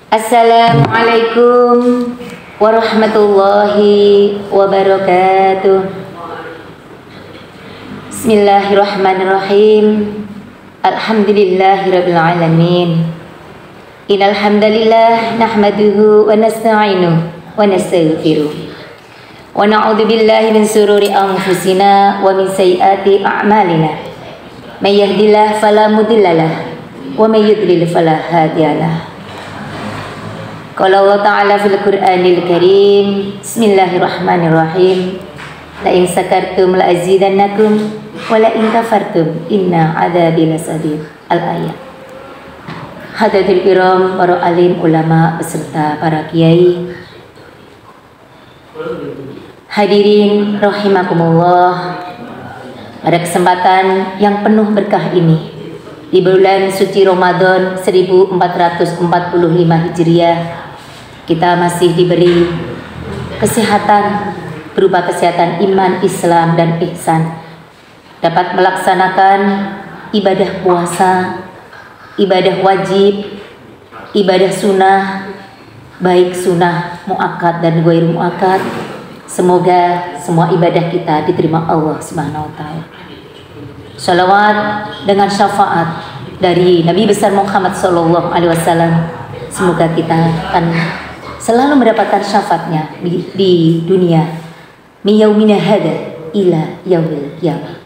Assalamualaikum warahmatullahi wabarakatuh. Bismillahirrahmanirrahim. Alhamdulillahirabbil alamin. Innal hamdalillah nahmaduhu wa nasta'inuhu wa nastaghfiruh. Wa na'udzu billahi min shururi anfusina wa min sayyiati a'malina. May yahdihillahu fala mudhillalah wa may yudlil fala hadiyalah. Qala Allah Ta'ala fil Qur'anil Karim. Bismillahirrahmanirrahim. La in sakartum la azidannakum wa la in kafartum inna adzabi lasadid. Al-ayat. Hadirin kiram, para alim ulama beserta para kiai. Hadirin rahimakumullah. Pada kesempatan yang penuh berkah ini, di bulan suci Ramadan 1445 Hijriah, kita masih diberi kesehatan berupa kesehatan iman, Islam, dan ihsan, dapat melaksanakan ibadah puasa, ibadah wajib, ibadah sunnah, baik sunnah muakkad dan ghair muakkad. Semoga semua ibadah kita diterima Allah Subhanahu wa taala. Shalawat dengan syafaat dari Nabi besar Muhammad sallallahu alaihi wasallam, semoga kita akan selalu mendapatkan syafaatnya di dunia min yaumina hada ila yaumil qiyamah.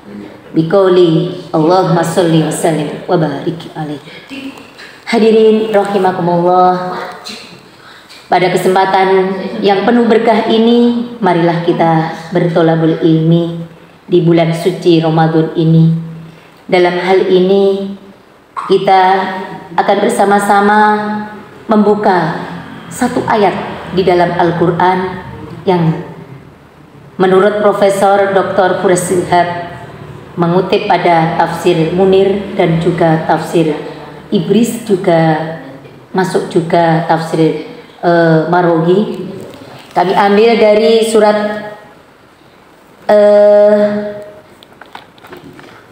Biqouli Allahumma sholli wa sallim wa barik alaihi. Hadirin rahimakumullah, pada kesempatan yang penuh berkah ini, marilah kita bertolabul ilmi di bulan suci Ramadan ini. Dalam hal ini kita akan bersama-sama membuka satu ayat di dalam Al-Quran yang menurut Profesor Dr. Furais Shihab mengutip pada tafsir Munir dan juga tafsir Ibris, juga masuk juga tafsir Marogi. Kami ambil dari surat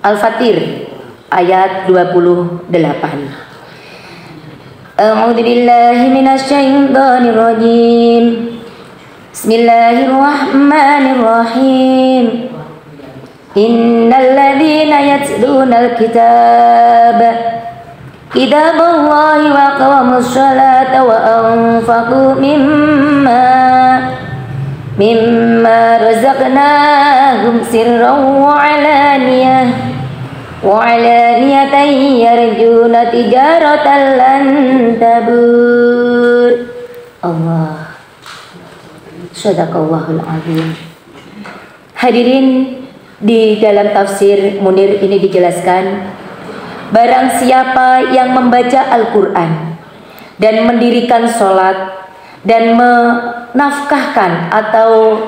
Al-Fatir ayat 28. A'udzu billahi minasyaitonir rajim. Bismillahirrahmanirrahim. Innal ladzina yatlunal kitaba kitaballahi wa aqamus sholata wa anfaqu mimma razaqnahum sirran wa alaniyah yarjuna tijaratan lan tabur. Allah, sadaqallahul azim. Hadirin, di dalam tafsir Munir ini dijelaskan, barang siapa yang membaca Al-Quran dan mendirikan sholat dan menafkahkan atau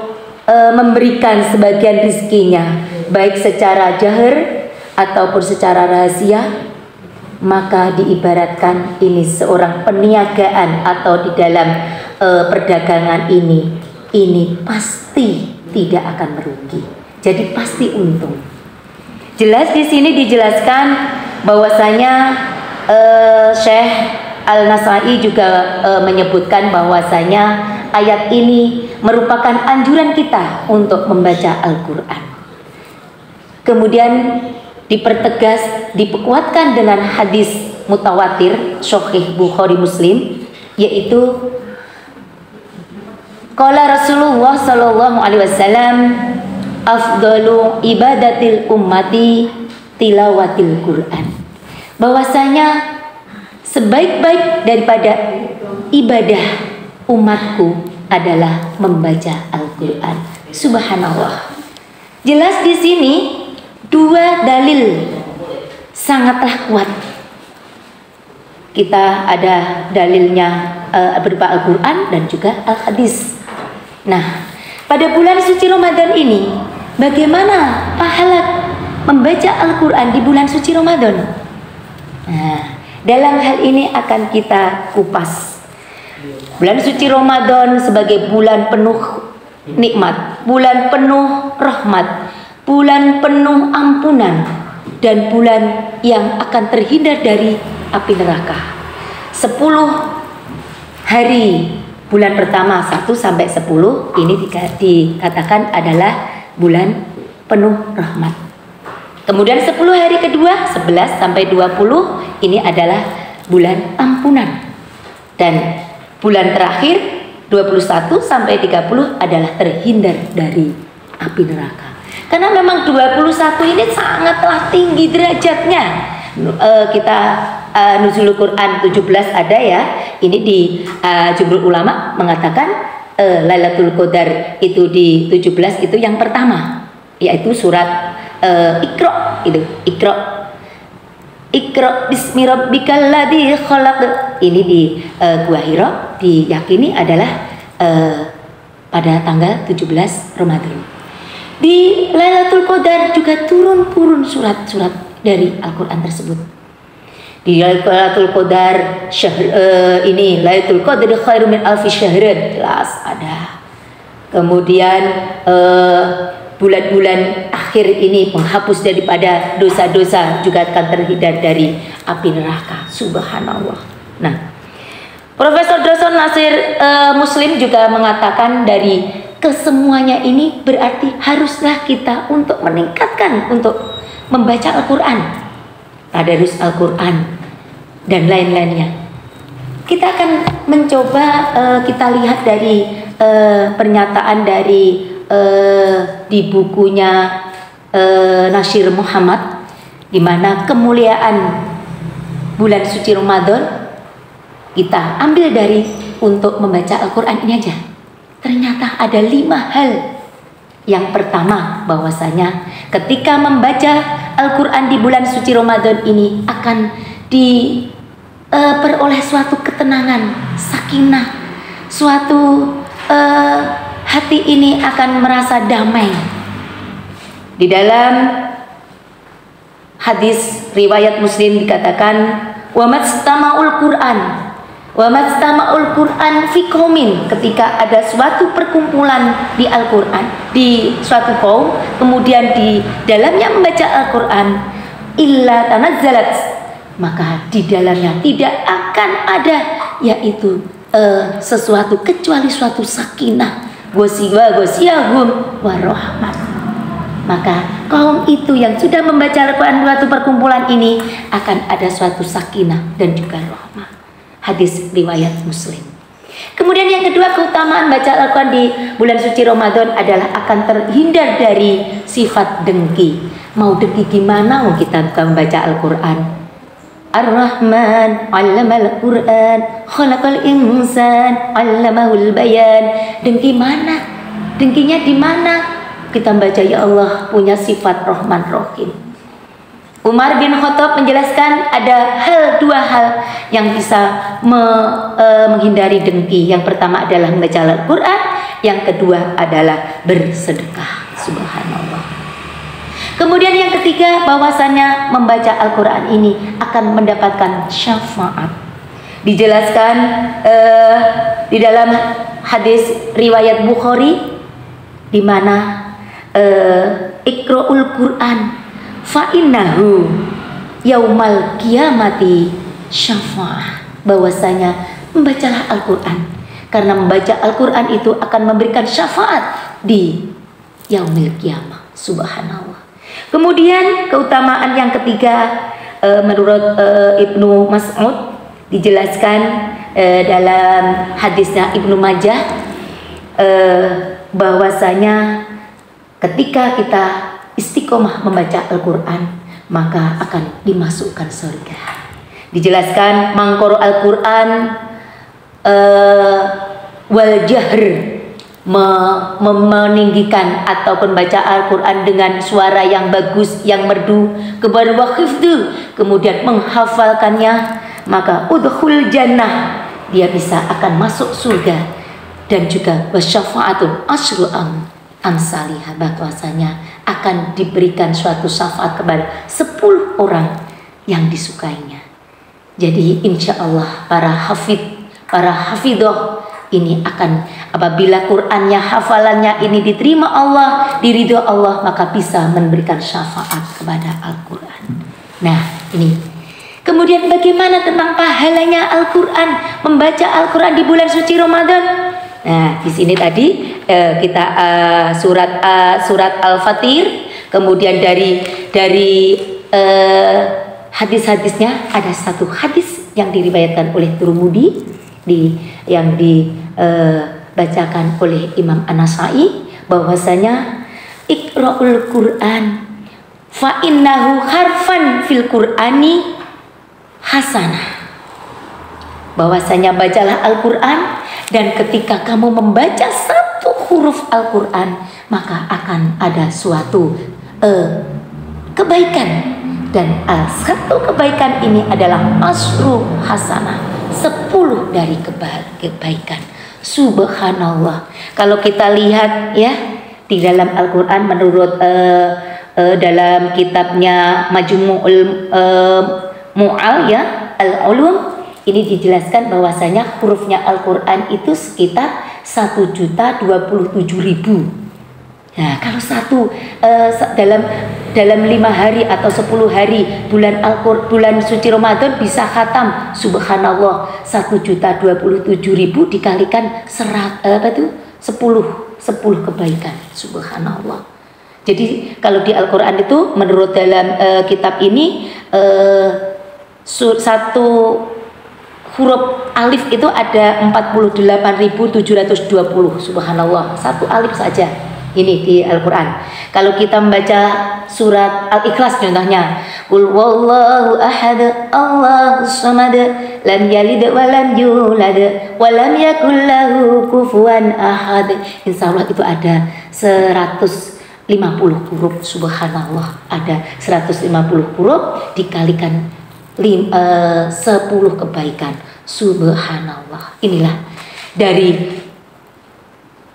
memberikan sebagian rizkinya, baik secara jahar ataupun secara rahasia, maka diibaratkan ini seorang peniagaan atau di dalam perdagangan ini pasti tidak akan merugi. Jadi pasti untung. Jelas di sini dijelaskan bahwasanya Syekh Al-Nasai juga menyebutkan bahwasanya ayat ini merupakan anjuran kita untuk membaca Al-Quran. Kemudian dipertegas, diperkuatkan dengan hadis mutawatir Sahih Bukhari Muslim, yaitu qala Rasulullah sallallahu alaihi wasallam, afdalu ibadatil ummati tilawatil Quran. Bahwasanya sebaik-baik daripada ibadah umatku adalah membaca Al-Quran. Subhanallah. Jelas di sini dua dalil sangatlah kuat. Kita ada dalilnya berupa Al-Quran dan juga Al-Hadis. Nah, pada bulan suci Ramadan ini, bagaimana pahala membaca Al-Quran di bulan suci Ramadan? Nah, dalam hal ini akan kita kupas. Bulan suci Ramadan sebagai bulan penuh nikmat, bulan penuh rahmat, bulan penuh ampunan, dan bulan yang akan terhindar dari api neraka. 10 hari bulan pertama 1 sampai 10 ini dikatakan adalah bulan penuh rahmat. Kemudian 10 hari kedua 11 sampai 20 ini adalah bulan ampunan. Dan bulan terakhir 21 sampai 30 adalah terhindar dari api neraka. Karena memang 21 ini sangatlah tinggi derajatnya. Kita Nuzulul Quran 17 ada ya. Ini di Jumhur Ulama mengatakan Lailatul Qadar itu di 17 itu yang pertama, yaitu surat Iqra itu. Iqra bismi rabbikal ladzi khalaq. Ini di Gua Hira diyakini adalah pada tanggal 17 Ramadan. Di Lailatul Qadar juga turun surat-surat dari Al-Qur'an tersebut. Di Lailatul Qadar ini Lailatul Qadar khairum min alfi syahrin, jelas ada. Kemudian bulan-bulan akhir ini penghapus daripada dosa-dosa, juga akan terhindar dari api neraka. Subhanallah. Nah, Profesor Droson Nasir Muslim juga mengatakan dari kesemuanya ini berarti haruslah kita untuk meningkatkan untuk membaca Al-Quran, tadarus Al-Quran dan lain-lainnya. Kita akan mencoba kita lihat dari pernyataan dari di bukunya Nasir Muhammad, di mana kemuliaan bulan suci Ramadan kita ambil dari untuk membaca Al-Quran ini aja. Ternyata ada 5 hal. Yang pertama, bahwasanya ketika membaca Al-Quran di bulan suci Ramadan ini akan diperoleh suatu ketenangan, sakinah, suatu hati ini akan merasa damai. Di dalam hadis riwayat Muslim dikatakan, wa mastama'ul Qur'an fi qaumin, ketika ada suatu perkumpulan di Al-Quran, di suatu kaum, kemudian di dalamnya membaca Al-Quran, illa tanazzalat, maka di dalamnya tidak akan ada yaitu sesuatu kecuali suatu sakinah, ghasyiyahum warahmat. Maka kaum itu yang sudah membaca Al-Quran suatu perkumpulan ini akan ada suatu sakinah dan juga rahmah. Hadis riwayat Muslim. Kemudian yang kedua, keutamaan baca Al-Quran di bulan suci Ramadan adalah akan terhindar dari sifat dengki. Mau dengki gimana mau kita membaca Al-Quran? Ar-Rahman 'allamal Qur'an, khalaqal insan 'allamahul bayan. Dengki mana? Dengkinya di mana? Kita baca ya Allah punya sifat Rahman Rahim. Umar bin Khattab menjelaskan ada 2 hal yang bisa menghindari dengki. Yang pertama adalah membaca Al-Quran, yang kedua adalah bersedekah. Subhanallah. Kemudian yang ketiga, bahwasanya membaca Al-Quran ini akan mendapatkan syafaat. Dijelaskan di dalam hadis riwayat Bukhari, di mana Iqra'ul Quran fa innahu yaumal qiyamati syafa'ah, bahwasanya membacalah Al-Quran, karena membaca Al-Quran itu akan memberikan syafaat di yaumil qiyamah. Subhanallah. Kemudian keutamaan yang ketiga, menurut Ibnu Mas'ud dijelaskan dalam hadisnya Ibnu Majah, bahwasanya ketika kita istiqomah membaca Al-Quran, maka akan dimasukkan surga. Dijelaskan mangkoro Al-Quran wal jahr, meninggikan ataupun baca Al-Quran dengan suara yang bagus, yang merdu, kemudian wakhifdu, kemudian menghafalkannya, maka udkhul jannah, dia bisa akan masuk surga. Dan juga wasyafa'atun asyru amsalihah, bahwasanya akan diberikan suatu syafaat kepada 10 orang yang disukainya. Jadi insya Allah para hafidhoh ini akan, apabila Qur'annya, hafalannya ini diterima Allah, diridho Allah, maka bisa memberikan syafaat kepada Al-Quran. Nah ini Kemudian bagaimana tentang pahalanya Al-Quran, membaca Al-Quran di bulan suci Ramadan? Nah, di sini tadi kita surat Al-Fatir, kemudian dari hadis-hadisnya ada satu hadis yang diriwayatkan oleh Tirmidzi yang dibacakan oleh Imam An-Nasai bahwasanya Iqra'ul Qur'an fa innahu harfan fil Qur'ani hasanah. Bahwasanya bacalah Al-Quran, dan ketika kamu membaca satu huruf Al-Quran maka akan ada suatu kebaikan, dan satu kebaikan ini adalah asru hasanah, 10 dari kebaikan. Subhanallah. Kalau kita lihat ya di dalam Al-Quran menurut dalam kitabnya Majmu'ul Mu'al ya Al-Ulum, ini dijelaskan bahwasanya hurufnya Al-Quran itu sekitar 1.027.000. Nah, kalau dalam 5 hari atau 10 hari bulan suci Ramadan bisa khatam, subhanallah, 1.027.000 dikalikan 10 kebaikan, subhanallah. Jadi kalau di Al-Quran itu menurut dalam kitab ini satu huruf alif itu ada 48.720, subhanallah, satu alif saja ini di Al-Quran. Kalau kita membaca surat Al-Ikhlas contohnya, Qul wallahu ahad Allahus samad lam yalid wa lam yulad wa lam yakul lahu kufuwan ahad, insyaallah itu ada 150 huruf, subhanallah, ada 150 huruf dikalikan 10 kebaikan, subhanallah. Inilah dari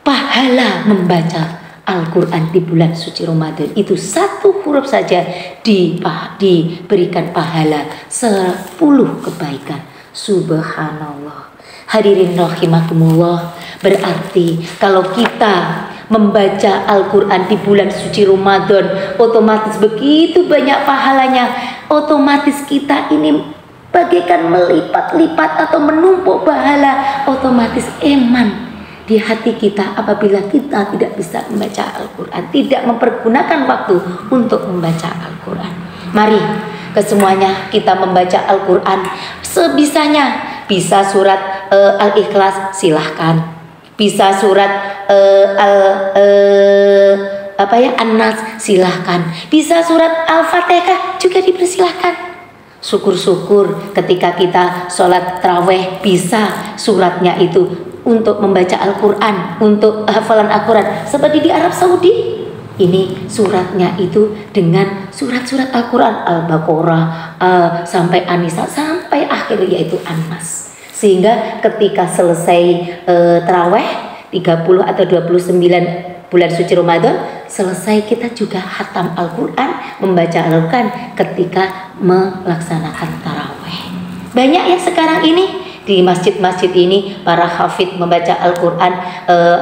pahala membaca Al-Quran di bulan suci Ramadan. Itu satu huruf saja diberikan pahala 10 kebaikan, subhanallah. Hadirin rahimakumullah, berarti kalau kita membaca Al-Quran di bulan suci Ramadan otomatis begitu banyak pahalanya. Otomatis kita ini bagaikan melipat-lipat atau menumpuk pahala. Otomatis iman di hati kita apabila kita tidak bisa membaca Al-Quran, tidak mempergunakan waktu untuk membaca Al-Quran. Mari kesemuanya kita membaca Al-Quran sebisanya. Bisa surat Al-Ikhlas silahkan, bisa surat An-Nas silahkan, bisa surat Al-Fatihah juga dipersilahkan. Syukur-syukur ketika kita sholat taraweh bisa suratnya itu untuk membaca Al-Quran, untuk hafalan Al-Quran. Seperti di Arab Saudi, ini suratnya itu dengan surat-surat Al-Quran, Al-Baqarah sampai An-Nisa sampai akhir yaitu An-Nas. Sehingga ketika selesai taraweh 30 atau 29 bulan suci Ramadan selesai, kita juga khatam Al-Quran, membaca Al-Quran ketika melaksanakan taraweh. Banyak ya sekarang ini di masjid-masjid ini para hafid membaca Al-Quran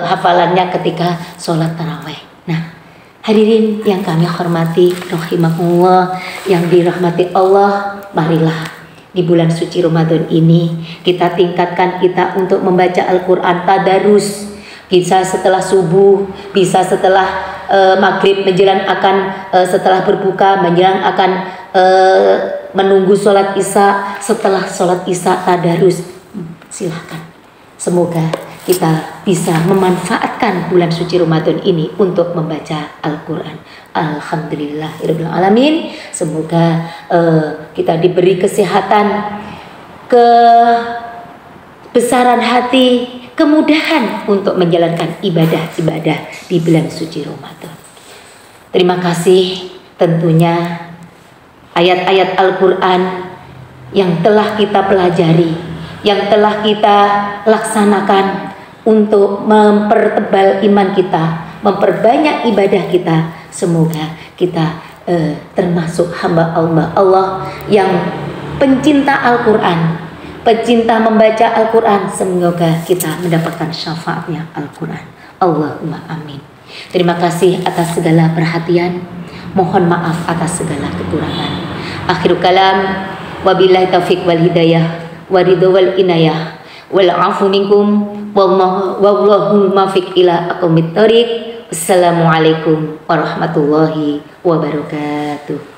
hafalannya ketika sholat taraweh. Nah, hadirin yang kami hormati rahimakumullah, yang dirahmati Allah, marilah di bulan suci Ramadan ini kita tingkatkan kita untuk membaca Al-Quran tadarus. Bisa setelah subuh, bisa setelah maghrib, menjelang akan setelah berbuka, menjelang akan menunggu sholat isya, setelah sholat isya tadarus. Silahkan. Semoga kita bisa memanfaatkan bulan suci Ramadan ini untuk membaca Al-Quran. Alhamdulillahirabbil alamin. Semoga kita diberi kesehatan, kebesaran hati, kemudahan untuk menjalankan ibadah-ibadah di bulan suci Ramadan. Terima kasih tentunya ayat-ayat Al-Quran yang telah kita pelajari, yang telah kita laksanakan untuk mempertebal iman kita, memperbanyak ibadah kita. Semoga kita termasuk hamba Allah yang pencinta Al-Quran, pencinta membaca Al-Quran. Semoga kita mendapatkan syafaatnya Al-Quran. Allahumma amin. Terima kasih atas segala perhatian. Mohon maaf atas segala kekurangan. Akhirul kalam. Wabillahi taufiq wal hidayah, waridho wal inayah, wal afu minkum, wallahu muwaffiq ila aqwamit thoriq. Assalamualaikum warahmatullahi wabarakatuh.